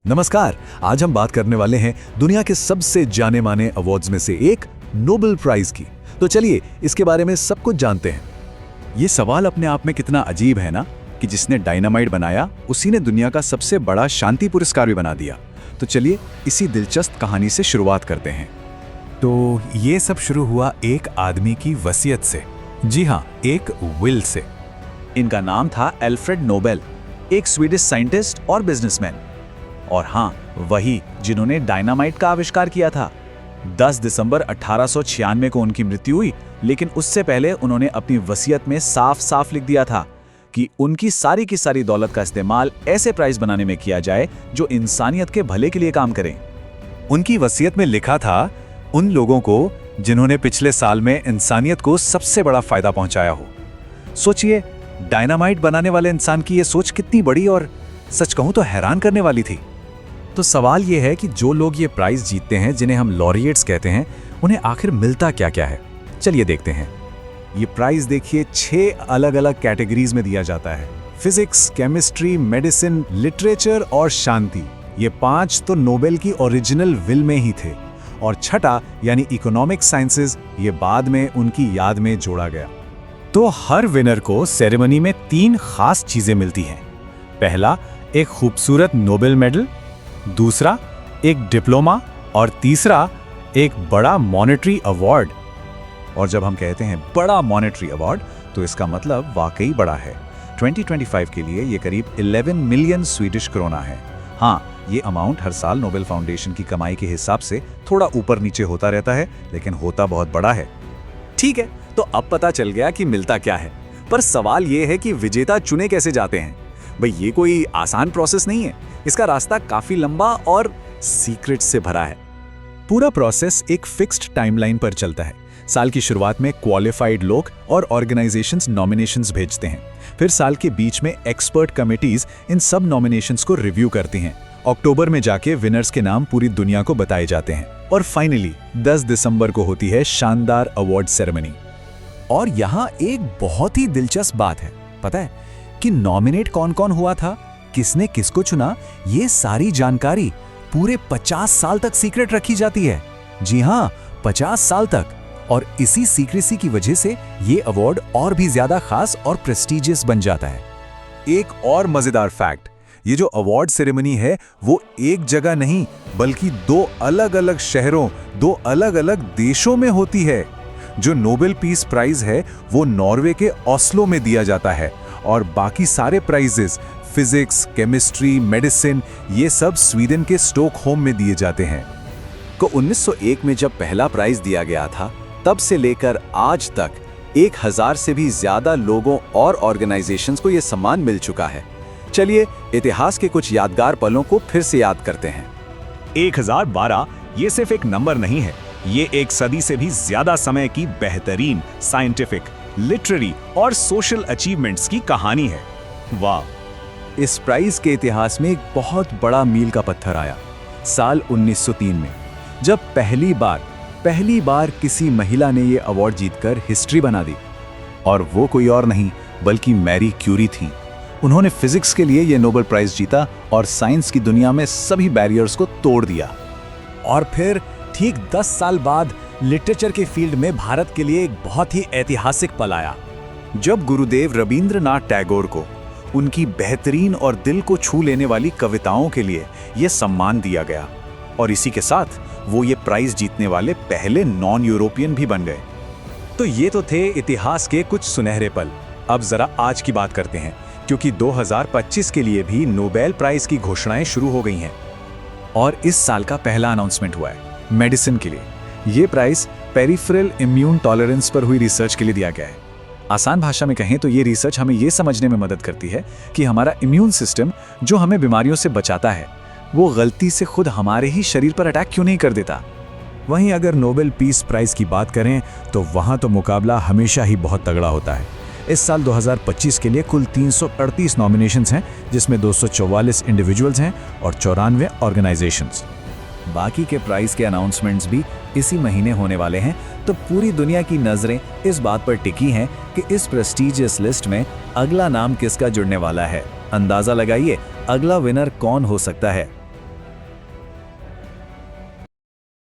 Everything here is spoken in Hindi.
नमस्कार। आज हम बात करने वाले हैं दुनिया के सबसे जाने माने अवार्ड्स में से एक नोबेल प्राइज की। तो चलिए इसके बारे में सब कुछ जानते हैं। ये सवाल अपने आप में कितना अजीब है ना, कि जिसने डायनामाइट बनाया उसी ने दुनिया का सबसे बड़ा शांति पुरस्कार भी बना दिया। तो चलिए इसी दिलचस्प कहानी से शुरुआत करते हैं। तो ये सब शुरू हुआ एक आदमी की वसीयत से। जी हाँ, एक विल से। इनका नाम था एल्फ्रेड नोबेल, एक स्वीडिश साइंटिस्ट और बिजनेसमैन। और हाँ, वही जिन्होंने डायनामाइट का आविष्कार किया था। 10 दिसंबर 1896 को उनकी मृत्यु हुई, लेकिन उससे पहले उन्होंने अपनी वसीयत में साफ साफ लिख दिया था कि उनकी सारी की सारी दौलत का इस्तेमाल ऐसे प्राइज बनाने में किया जाए जो इंसानियत के भले के लिए काम करें। उनकी वसीयत में लिखा था उन लोगों को जिन्होंने पिछले साल में इंसानियत को सबसे बड़ा फायदा पहुंचाया हो। सोचिए, डायनामाइट बनाने वाले इंसान की ये सोच कितनी बड़ी और सच कहूं तो हैरान करने वाली थी। तो सवाल ये है कि जो लोग ये प्राइज जीतते हैं, जिन्हें हम लॉरिएट्स कहते हैं, उन्हें आखिर मिलता क्या क्या है। चलिए देखते हैं। ये प्राइज देखिए 6 अलग अलग कैटेगरीज में दिया जाता है। फिजिक्स, केमिस्ट्री, मेडिसिन, लिटरेचर और शांति। ये 5 तो नोबेल की ओरिजिनल विल में ही थे, और छठा यानी इकोनॉमिक साइंसेज ये बाद में उनकी याद में जोड़ा गया। तो हर विनर को सेरेमनी में 3 खास चीजें मिलती हैं। पहला, एक खूबसूरत नोबेल मेडल, दूसरा एक डिप्लोमा, और तीसरा एक बड़ा मॉनेटरी अवार्ड। और जब हम कहते हैं बड़ा मॉनेटरी अवार्ड, तो इसका मतलब वाकई बड़ा है। 2025 के लिए ये करीब 11 मिलियन स्वीडिश क्रोना है। हाँ, ये अमाउंट हर साल नोबेल फाउंडेशन की कमाई के हिसाब से थोड़ा ऊपर नीचे होता रहता है, लेकिन होता बहुत बड़ा है। ठीक है, तो अब पता चल गया कि मिलता क्या है। पर सवाल ये है कि विजेता चुने कैसे जाते हैं। भाई, ये कोई आसान प्रोसेस नहीं है। इसका रास्ता काफी लंबा और सीक्रेट से भरा है। पूरा प्रोसेस एक फिक्स्ड टाइमलाइन पर चलता है। साल की शुरुआत में क्वालिफाइड लोग और ऑर्गेनाइजेशंस नॉमिनेशंस भेजते हैं। फिर साल के बीच में एक्सपर्ट कमिटीज इन सब नॉमिनेशंस को रिव्यू करती हैं। अक्टूबर में जाके विनर्स के नाम पूरी दुनिया को बताए जाते हैं। और फाइनली 10 दिसंबर को होती है शानदार अवार्ड सेरेमनी। और यहाँ एक बहुत ही दिलचस्प बात है, पता है कि नॉमिनेट कौन कौन हुआ था, किसने किसको चुना, ये सारी जानकारी पूरे 50 साल तक सीक्रेट रखी जाती है। जी हाँ, 50 साल तक। और इसी सीक्रेसी की वजह से ये अवार्ड और भी ज्यादा खास और प्रेस्टीजियस बन जाता है। एक और मजेदार फैक्ट, ये जो अवार्ड सेरेमनी है वो एक जगह नहीं बल्कि 2 अलग अलग शहरों, 2 अलग अलग देशों में होती है। जो नोबेल पीस प्राइज है वो नॉर्वे के ओस्लो में दिया जाता है, और बाकी सारे प्राइजेस फिजिक्स, केमिस्ट्री, मेडिसिन ये सब स्वीडन के स्टॉकहोम में दिए जाते हैं। को 1901 में जब पहला प्राइज दिया गया था, तब से लेकर आज तक 1000 से भी ज्यादा लोगों और ऑर्गेनाइजेशंस को यह सम्मान मिल चुका है। चलिए इतिहास के कुछ यादगार पलों को फिर से याद करते हैं। 1012 ये सिर्फ एक नंबर नहीं है, ये एक सदी से भी ज्यादा समय की बेहतरीन साइंटिफिक, लिटरेरी और सोशल अचीवमेंट्स की कहानी है। वाह! इस प्राइज के इतिहास में एक बहुत बड़ा मील का पत्थर आया साल 1903 में, जब पहली बार किसी महिला ने यह अवार्ड जीतकर हिस्ट्री बना दी। और वो कोई और नहीं बल्कि मैरी क्यूरी थी। उन्होंने फिजिक्स के लिए यह नोबेल प्राइज जीता और साइंस की दुनिया में सभी बैरियर्स को तोड़ दिया। और फिर ठीक 10 साल बाद लिटरेचर के फील्ड में भारत के लिए एक बहुत ही ऐतिहासिक पल आया, जब गुरुदेव रवींद्रनाथ टैगोर को उनकी बेहतरीन और दिल को छू लेने वाली कविताओं के लिए यह सम्मान दिया गया। और इसी के साथ वो ये प्राइज जीतने वाले पहले नॉन यूरोपियन भी बन गए। तो ये तो थे इतिहास के कुछ सुनहरे पल। अब जरा आज की बात करते हैं, क्योंकि 2025 के लिए भी नोबेल प्राइज की घोषणाएं शुरू हो गई हैं। और इस साल का पहला अनाउंसमेंट हुआ है मेडिसिन के लिए। ये प्राइज पेरिफेरल इम्यून टॉलरेंस पर हुई रिसर्च के लिए दिया गया है। आसान भाषा में कहें तो ये रिसर्च हमें ये समझने में मदद करती है कि हमारा इम्यून सिस्टम जो हमें बीमारियों से बचाता है, वो गलती से खुद हमारे ही शरीर पर अटैक क्यों नहीं कर देता। वहीं अगर नोबेल पीस प्राइज की बात करें तो वहां तो मुकाबला हमेशा ही बहुत तगड़ा होता है। इस साल 2025 के लिए कुल 338 नॉमिनेशंस हैं, जिसमें 244 इंडिविजुअल्स हैं और 94 ऑर्गेनाइजेशंस। बाकी के प्राइज के अनाउंसमेंट्स भी इसी महीने होने वाले हैं। तो पूरी दुनिया की नजरें इस बात पर टिकी हैं कि इस प्रेस्टीजियस लिस्ट में अगला नाम किसका जुड़ने वाला है। अंदाजा लगाइए अगला विनर कौन हो सकता है।